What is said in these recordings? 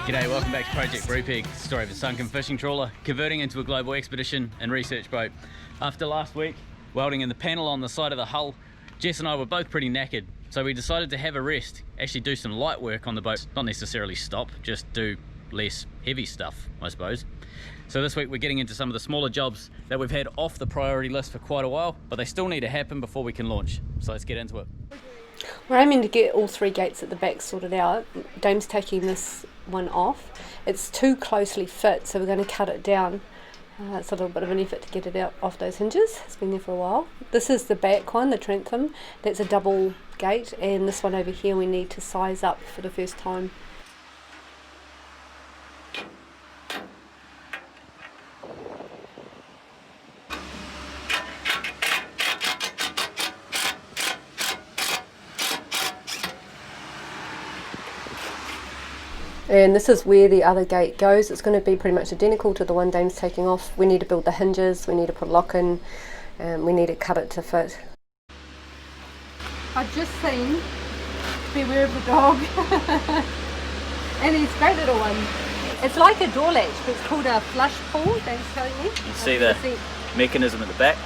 G'day, welcome back to Project Brupeg, story of a sunken fishing trawler converting into a global expedition and research boat. After last week, welding in the panel on the side of the hull, Jess and I were both pretty knackered, so we decided to have a rest, actually do some light work on the boat, not necessarily stop, just do less heavy stuff, I suppose. So this week we're getting into some of the smaller jobs that we've had off the priority list for quite a while, but they still need to happen before we can launch. So let's get into it. We're aiming to get all three gates at the back sorted out. Dame's taking this one off. It's too closely fit, so we're going to cut it down. It's a little bit of an effort to get it out off those hinges. It's been there for a while. This is the back one, the transom. That's a double gate, and this one over here we need to size up for the first time. And this is where the other gate goes. It's going to be pretty much identical to the one Dame's taking off. We need to build the hinges, we need to put a lock in, and we need to cut it to fit. I've just seen Beware of the Dog and he's a great little one. It's like a door latch, but it's called a flush pull, Dame's telling me. You see the mechanism at the back,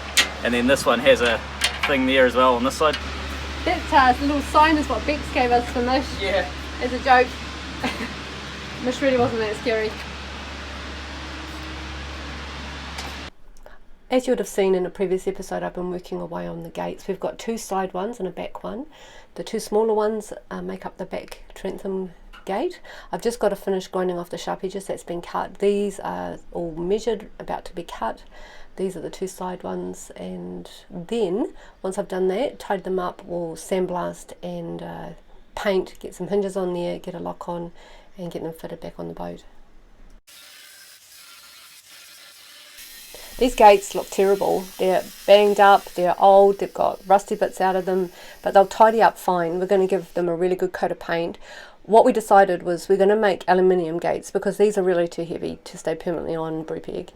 and then this one has a thing there as well on this side. That little sign is what Bex gave us for Mish. Yeah. As a joke. Mish really wasn't that scary. As you would have seen in a previous episode, I've been working away on the gates. We've got two side ones and a back one. The two smaller ones make up the back transom gate. I've just got to finish grinding off the sharp edges that's been cut. These are all measured, about to be cut. These are the two side ones, and then once I've done that, tied them up, we'll sandblast and paint, get some hinges on there, get a lock on, and get them fitted back on the boat. These gates look terrible. They're banged up, they're old, they've got rusty bits out of them, but they'll tidy up fine. We're going to give them a really good coat of paint. What we decided was we're going to make aluminium gates because these are really too heavy to stay permanently on Brupeg.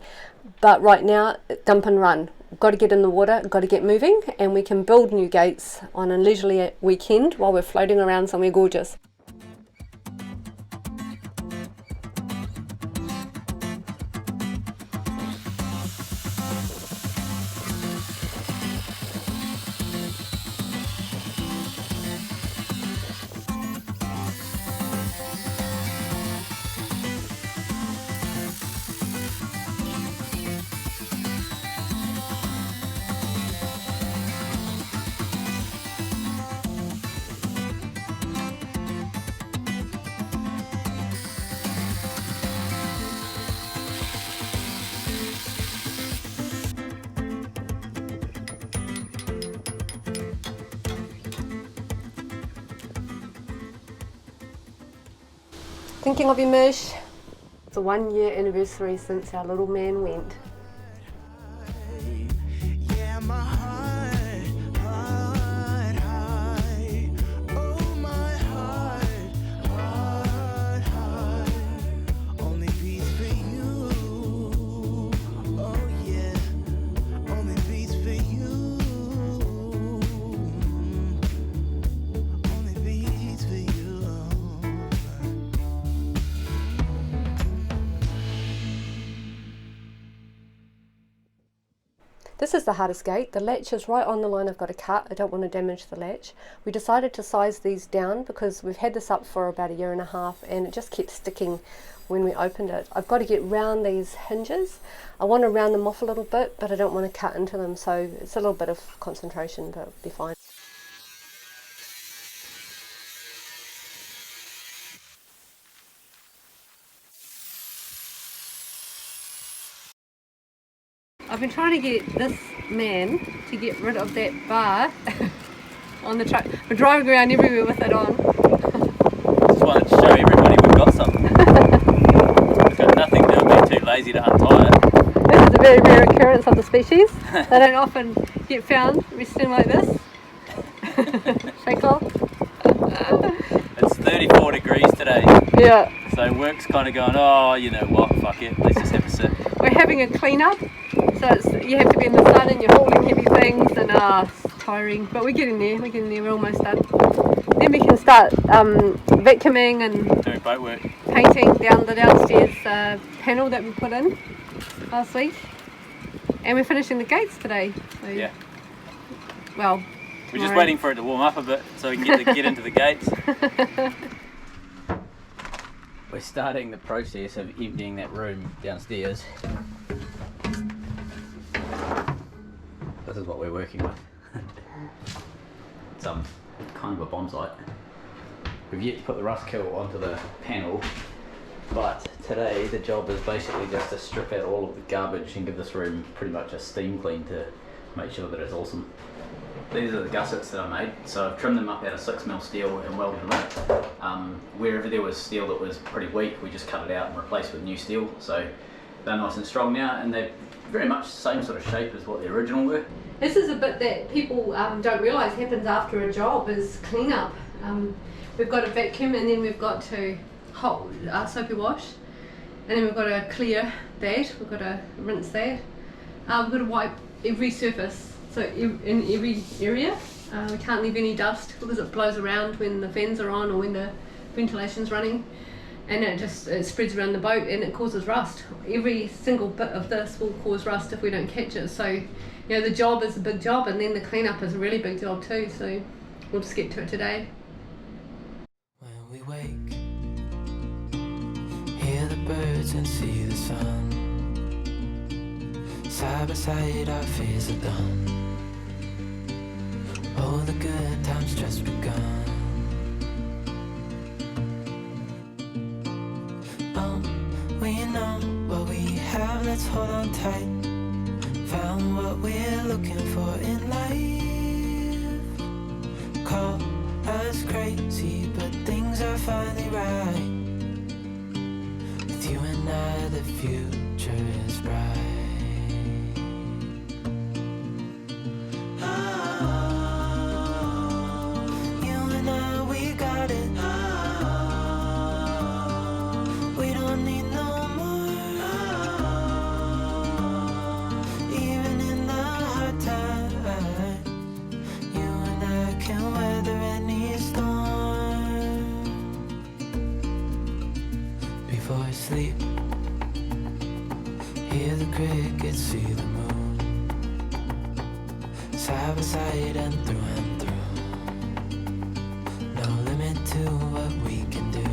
But right now, dump and run. Got to get in the water, got to get moving, and we can build new gates on a leisurely weekend while we're floating around somewhere gorgeous. Thinking of you, Mish. It's a 1 year anniversary since our little man went. Yeah, my heart, oh my heart, only beats for you. Oh yeah, only beats for you. Only beats for you. This is the hardest gate. The latch is right on the line I've got to cut. I don't want to damage the latch. We decided to size these down because we've had this up for about 1.5 years and it just kept sticking when we opened it. I've got to get round these hinges. I want to round them off a little bit, but I don't want to cut into them, so it's a little bit of concentration, but it'll be fine. I've been trying to get this man to get rid of that bar on the truck. We're driving around everywhere with it on. Just wanted to show everybody we've got something. We've got nothing, they'll be too lazy to untie it. This is a very rare occurrence of the species. They don't often get found resting like this. Shake off. It's 34 degrees today. Yeah. So work's kind of going, oh, you know what, fuck it, let's just have a sit. We're having a clean up, so you have to be in the sun and you're holding heavy things, and it's tiring, but we're getting there, we're almost done. Then we can start vacuuming and doing boat work. painting down the downstairs panel that we put in last week, and we're finishing the gates today. So, Yeah. Well, We're just tomorrow. waiting for it to warm up a bit so we can get into the gates. We're starting the process of emptying that room downstairs. This is what we're working with. It's kind of a bomb site. We've yet to put the rust kill onto the panel, but today the job is basically just to strip out all of the garbage and give this room pretty much a steam clean to make sure that it's awesome. These are the gussets that I made, so I've trimmed them up out of 6mm steel and welded them in. Wherever there was steel that was pretty weak, we just cut it out and replaced with new steel, so they're nice and strong now, and they're very much the same sort of shape as what the original were. This is a bit that people don't realise happens after a job, is clean up. We've got to vacuum, and then we've got to hot soapy wash, and then we've got to clear that, we've got to rinse that. We've got to wipe every surface, so in every area. We can't leave any dust because it blows around when the fans are on or when the ventilation's running, and it spreads around the boat and it causes rust. Every single bit of this will cause rust if we don't catch it. So, you know, the job is a big job, and then the cleanup is a really big job too. So we'll just get to it today. When we wake, hear the birds and see the sun. Side by side our fears are done. All the good times just begun. We know what we have, let's hold on tight. Found what we're looking for in life. Call us crazy, but things are finally right. With you and I, the future is bright. Before I sleep, hear the crickets, see the moon. Side by side and through. No limit to what we can do.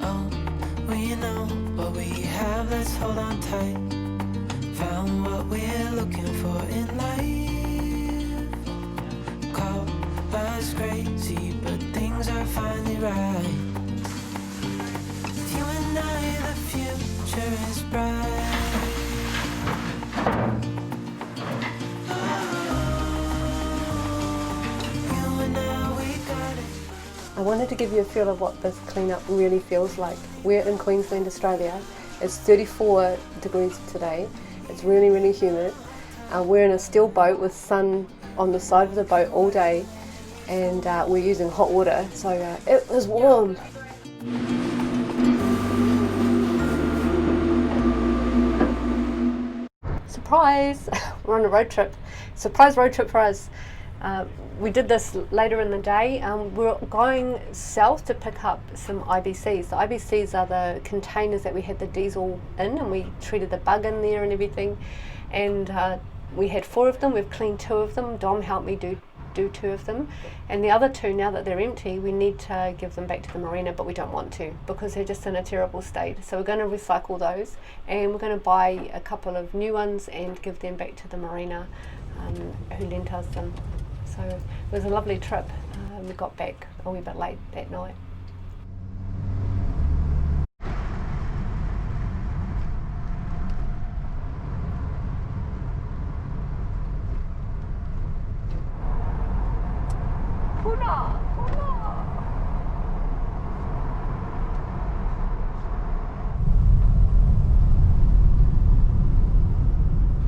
Oh, we know what we have, let's hold on tight. Found what we're looking for in life. Call us crazy, but things are finally right. With you and I, the future is bright. You and I, we got it. I wanted to give you a feel of what this cleanup really feels like. We're in Queensland, Australia. It's 34 degrees today. It's really, really humid. We're in a steel boat with sun on the side of the boat all day, and we're using hot water, so it was warm. Surprise! We're on a road trip. Surprise road trip for us. We did this later in the day. We're going south to pick up some IBCs. The IBCs are the containers that we had the diesel in, and we treated the bug in there and everything. And we had 4 of them. We've cleaned 2 of them. Dom helped me do 2 of them, and the other 2, now that they're empty, we need to give them back to the marina, but we don't want to because they're just in a terrible state. So we're going to recycle those, and we're going to buy a couple of new ones and give them back to the marina who lent us them. So it was a lovely trip. We got back a wee bit late that night.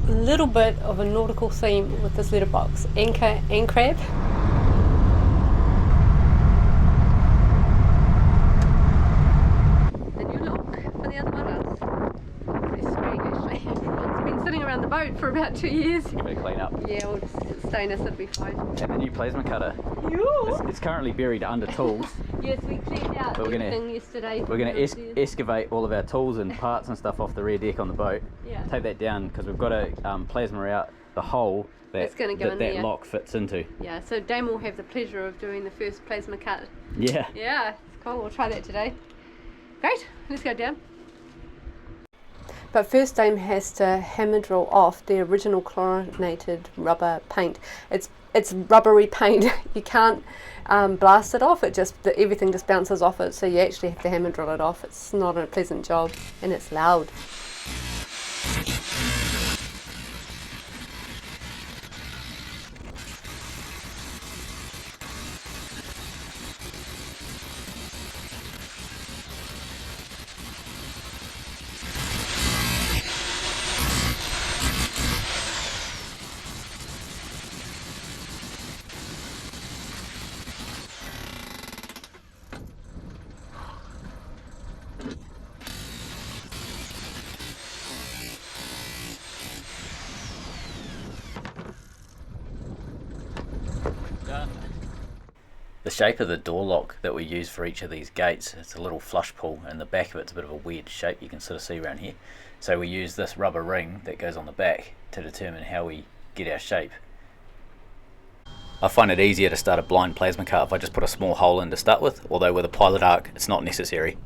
A little bit of a nautical theme with this letterbox, anchor and crab. The new look for the other models. Pretty strange actually. It's been sitting around the boat for about 2 years. Give it a clean up. Yeah, we'll just stainless, it'll be fine. And the new plasma cutter. Yeah. It's currently buried under tools. Yes, we cleaned out But everything yesterday. We're going to excavate all of our tools and parts and stuff off the rear deck on the boat. Yeah. Take that down because we've got to plasma out the hole that It's gonna go in that there. lock fits into. Yeah, so Dame will have the pleasure of doing the first plasma cut. Yeah. Yeah, it's cool. We'll try that today. Great, let's go down. But first Dame has to hammer drill off the original chlorinated rubber paint. It's rubbery paint. You can't blast it off. Everything just bounces off it. So you actually have to hammer drill it off. It's not a pleasant job, and it's loud. The shape of the door lock that we use for each of these gates, it's a little flush pull, and the back of it's a bit of a weird shape you can sort of see around here. So we use this rubber ring that goes on the back to determine how we get our shape. I find it easier to start a blind plasma cut if I just put a small hole in to start with, although with a pilot arc it's not necessary.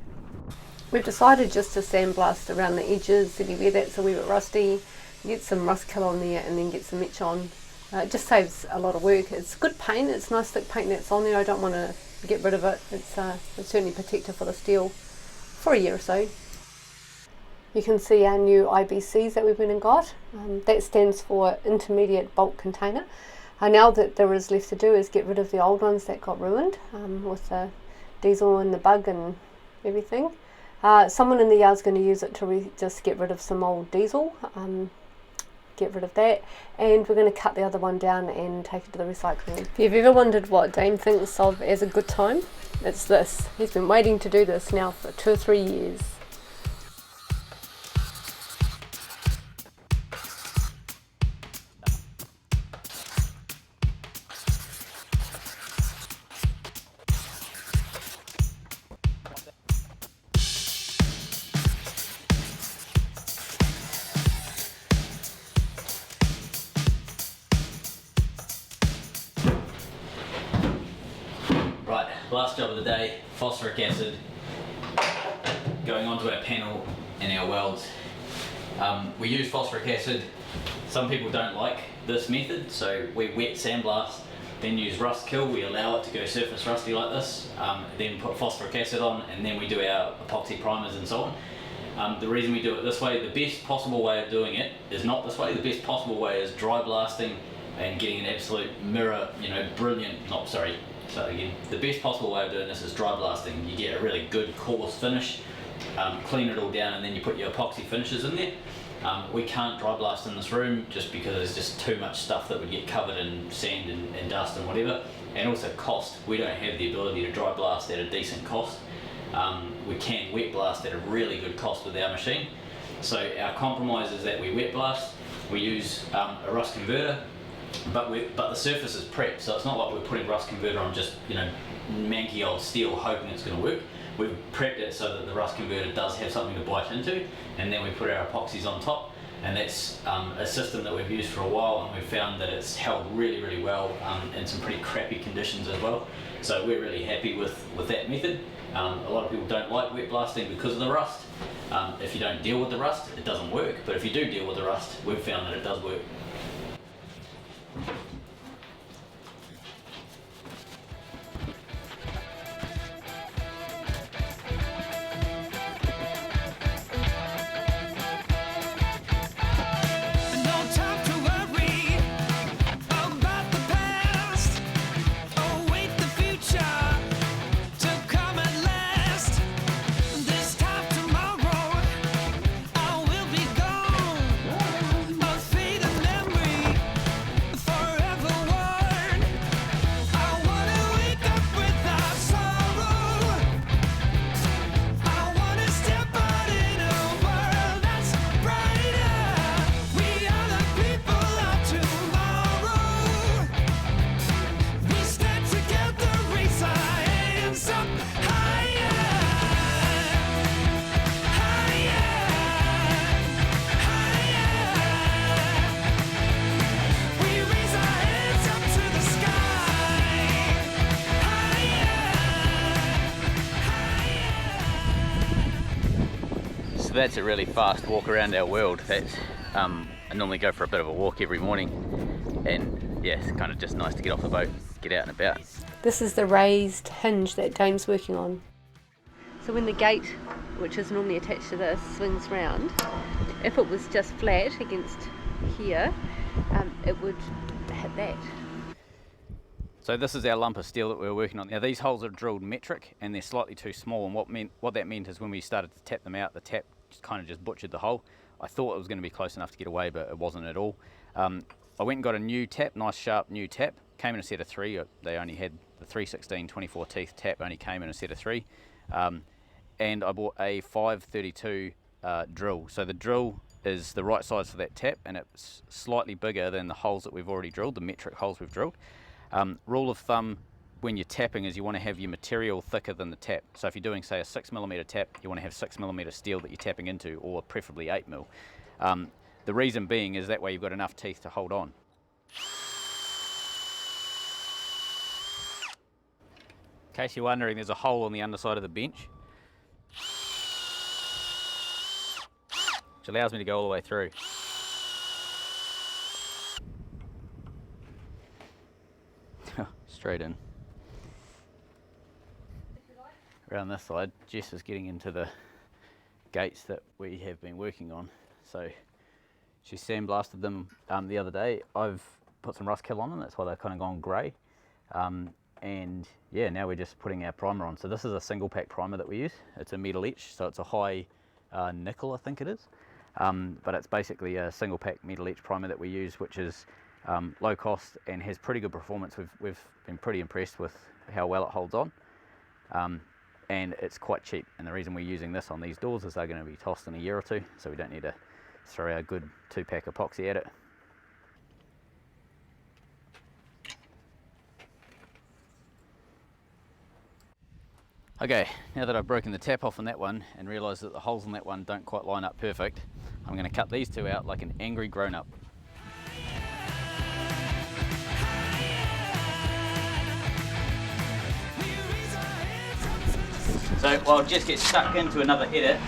We've decided just to sandblast around the edges, anywhere that's a wee bit rusty, get some rust kill on there and then get some etch on. It just saves a lot of work. It's good paint, it's nice thick paint that's on there. I don't want to get rid of it. It's certainly protective for the steel for a year or so. You can see our new IBCs that we've been and got. That stands for intermediate bulk container. Now that there is left to do is get rid of the old ones that got ruined with the diesel and the bug and everything. Someone in the yard's going to use it to just get rid of some old diesel. Get rid of that, and we're going to cut the other one down and take it to the recycling. If you've ever wondered what Dame thinks of as a good time, it's this. He's been waiting to do this now for 2 or 3 years. Right, last job of the day, phosphoric acid going onto our panel and our welds. We use phosphoric acid. Some people don't like this method, so we wet sandblast, then use rust kill. We allow it to go surface rusty like this, then put phosphoric acid on, and then we do our epoxy primers and so on. The reason we do it this way, the best possible way of doing it is not this way. The best possible way is dry blasting and getting an absolute mirror, brilliant, the best possible way of doing this is dry blasting. You get a really good coarse finish, clean it all down, and then you put your epoxy finishes in there. We can't dry blast in this room just because there's just too much stuff that would get covered in sand and dust and whatever, and also cost. We don't have the ability to dry blast at a decent cost. We can wet blast at a really good cost with our machine. So our compromise is that we wet blast, we use a rust converter, but the surface is prepped, so it's not like we're putting rust converter on just manky old steel hoping it's going to work. We've prepped it so that the rust converter does have something to bite into, and then we put our epoxies on top, and that's a system that we've used for a while, and we've found that it's held really, really well in some pretty crappy conditions as well. So we're really happy with that method. A lot of people don't like wet blasting because of the rust. If you don't deal with the rust, it doesn't work, but if you do deal with the rust, we've found that it does work. Memory So that's a really fast walk around our world. That's, I normally go for a bit of a walk every morning, and yeah, it's kind of just nice to get off the boat, get out and about. This is the raised hinge that Dame's working on. So when the gate, which is normally attached to this, swings round, if it was just flat against here, it would hit that. So this is our lump of steel that we were working on. Now these holes are drilled metric and they're slightly too small, and what that meant is when we started to tap them out, the tap kind of just butchered the hole. I thought it was going to be close enough to get away, but it wasn't at all. I went and got a new tap, nice sharp new tap. Came in a set of 3. They only had the 316 24 teeth tap, only came in a set of 3. And I bought a 532 drill. So the drill is the right size for that tap, and it's slightly bigger than the holes that we've already drilled, the metric holes we've drilled. Rule of thumb when you're tapping is you want to have your material thicker than the tap. So if you're doing, say, a 6mm tap, you want to have 6mm steel that you're tapping into, or preferably 8mm. The reason being is that way you've got enough teeth to hold on. In case you're wondering, there's a hole on the underside of the bench, which allows me to go all the way through. Straight in. Around this side, Jess is getting into the gates that we have been working on. So she sandblasted them the other day. I've put some rust kill on them, that's why they've kind of gone grey. And yeah, now we're just putting our primer on. So this is a single pack primer that we use. It's a metal etch, so it's a high nickel, I think it is. But it's basically a single pack metal etch primer that we use, which is low cost and has pretty good performance. We've been pretty impressed with how well it holds on. And it's quite cheap, and the reason we're using this on these doors is they're going to be tossed in a year or two, so we don't need to throw our good 2-pack epoxy at it. Okay, now that I've broken the tap off on that one and realised that the holes on that one don't quite line up perfect, I'm going to cut these two out like an angry grown-up. So while Jess gets stuck into another header,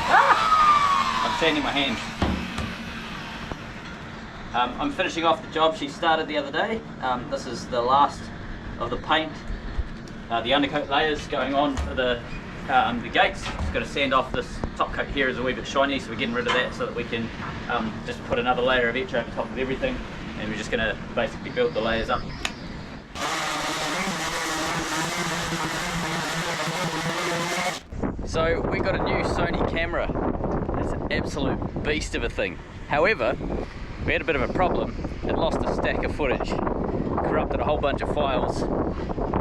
I'm sanding my hand. I'm finishing off the job she started the other day. This is the last of the paint, the undercoat layers going on for the gates. Just got to sand off this top coat here is a wee bit shiny, so we're getting rid of that so that we can just put another layer of etch over top of everything, and we're just going to basically build the layers up. So we got a new Sony camera. It's an absolute beast of a thing. However, we had a bit of a problem. It lost a stack of footage, corrupted a whole bunch of files.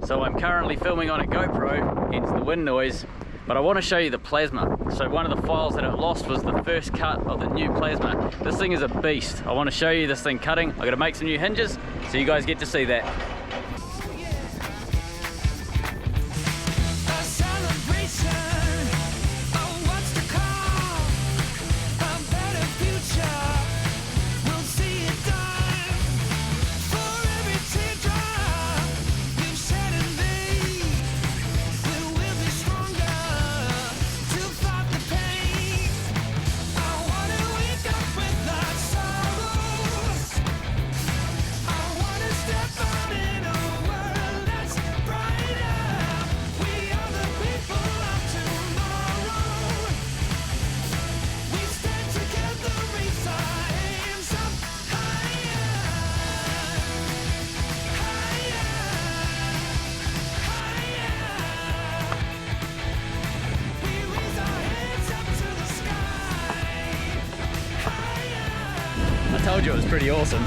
So I'm currently filming on a GoPro, hence the wind noise, but I want to show you the plasma. So one of the files that it lost was the first cut of the new plasma. This thing is a beast. I want to show you this thing cutting. I've got to make some new hinges, so you guys get to see that. I told you it was pretty awesome.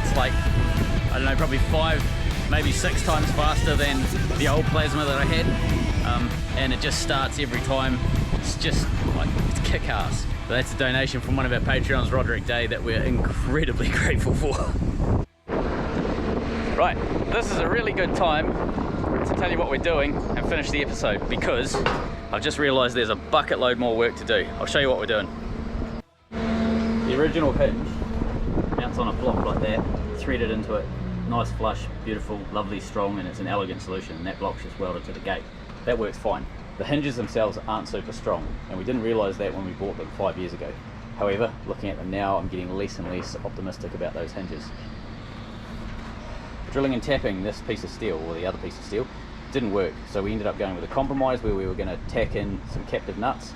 It's like, I don't know, probably 5, maybe 6 times faster than the old plasma that I had, and it just starts every time. It's just like, it's kick-ass. So that's a donation from one of our Patreons, Roderick Day, that we're incredibly grateful for. Right, this is a really good time to tell you what we're doing and finish the episode, because I've just realised there's a bucket load more work to do. I'll show you what we're doing. The original hinge mounts on a block like that, threaded into it, nice flush, beautiful, lovely, strong, and it's an elegant solution, and that block's just welded to the gate. That works fine. The hinges themselves aren't super strong, and we didn't realise that when we bought them 5 years ago. However, looking at them now, I'm getting less and less optimistic about those hinges. Drilling and tapping this piece of steel, or the other piece of steel, didn't work, so we ended up going with a compromise where we were going to tack in some captive nuts.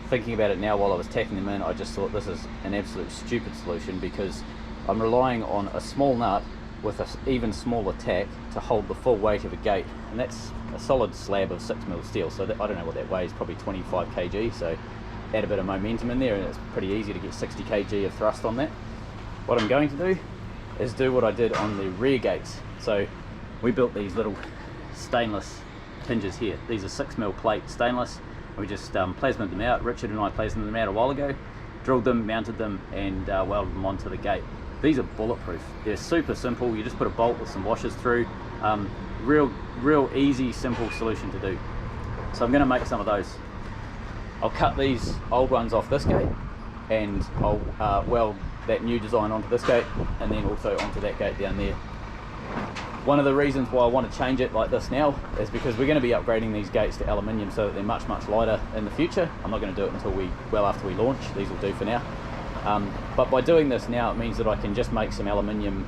Thinking about it now while I was tacking them in, I just thought this is an absolute stupid solution, because I'm relying on a small nut with an even smaller tack to hold the full weight of a gate, and that's a solid slab of 6mm steel, so that, I don't know what that weighs, probably 25 kg, so add a bit of momentum in there and it's pretty easy to get 60 kg of thrust on that. What I'm going to do is do what I did on the rear gates. So we built these little stainless hinges here. These are 6mm plate stainless. We just plasmed them out. Richard and I plasmed them out a while ago, drilled them, mounted them, and welded them onto the gate. These are bulletproof. They're super simple. You just put a bolt with some washers through. Real easy, simple solution to do. So I'm going to make some of those. I'll cut these old ones off this gate, and I'll weld that new design onto this gate, and then also onto that gate down there. One of the reasons why I want to change it like this now is because we're going to be upgrading these gates to aluminium so that they're much lighter in the future. I'm not going to do it until after we launch. These will do for now. But by doing this now, it means that I can just make some aluminium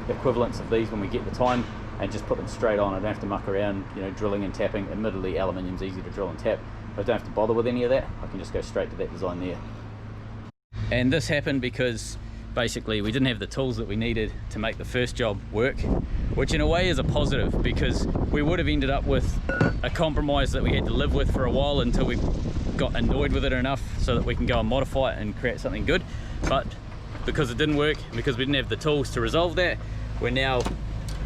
equivalents of these when we get the time, and just put them straight on. I don't have to muck around, you know, drilling and tapping. Admittedly, aluminium's easy to drill and tap, but I don't have to bother with any of that. I can just go straight to that design there. And this happened because basically we didn't have the tools that we needed to make the first job work, which in a way is a positive, because we would have ended up with a compromise that we had to live with for a while until we got annoyed with it enough so that we can go and modify it and create something good. But because it didn't work, because we didn't have the tools to resolve that, we're now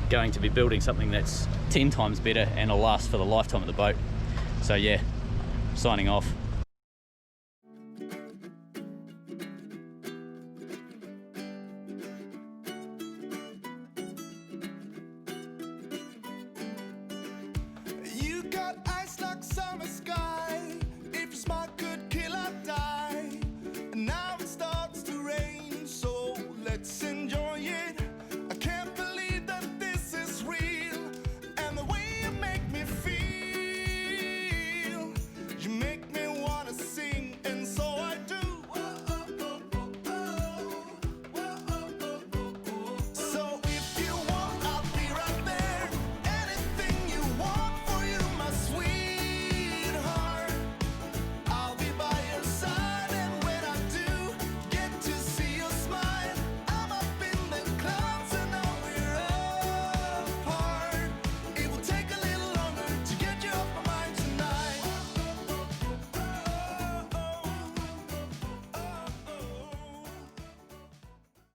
going to be building something that's 10 times better and will last for the lifetime of the boat. So yeah, signing off.